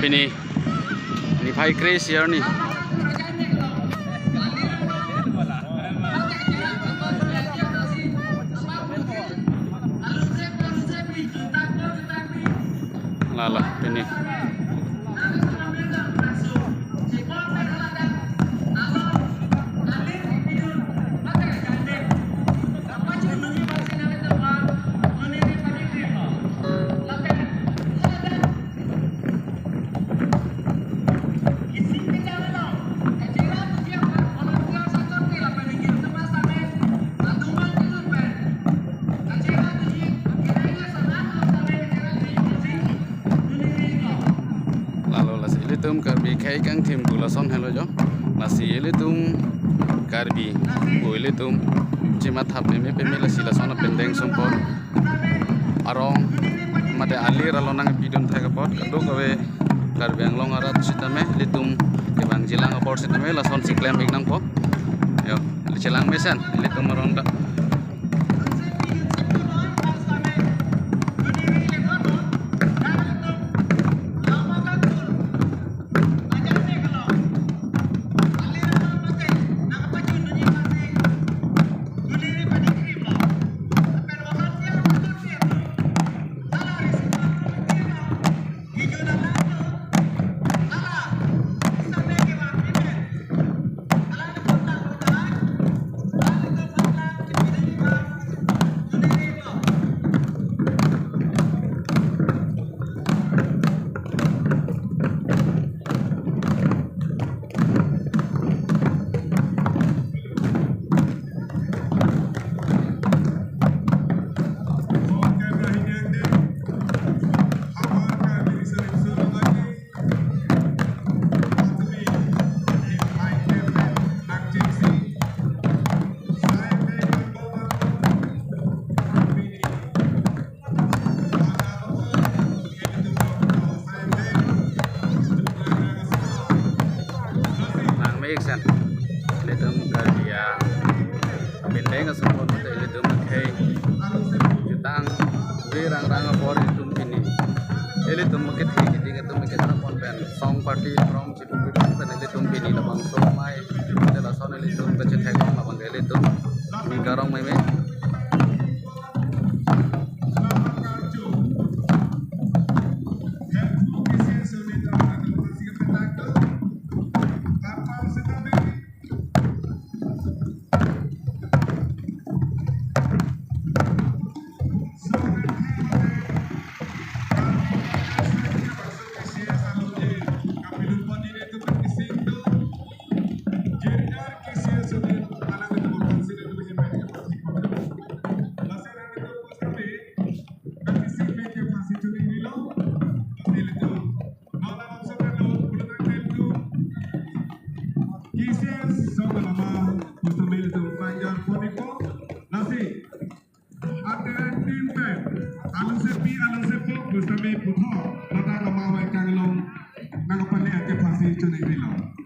ini Pai Chris ya nih. Lala ini. Tum karbi kai kang tim gula son hello jo nasi ele tum karbi boile tum cimat hap me pe mela sila sona pendeng sompot arong mate alir alonang bidun thaka pot kadu kawe karbi anglong arat sitame litum ke bang jilang apor sitame la son siklem ignang po yo le chelang mesan litum ronda Iksan litum karya bendeng semua tu litum kai jutang rang apor litum ini litum maket hiki tiga tu maket rapon pen song party from cipupi pen litum ini labang somai jela son litum kecet hekong labang litum minggarong mai me alung sepi gusta me puto nata kamawa kanglong nang pale ate pasi chune bilo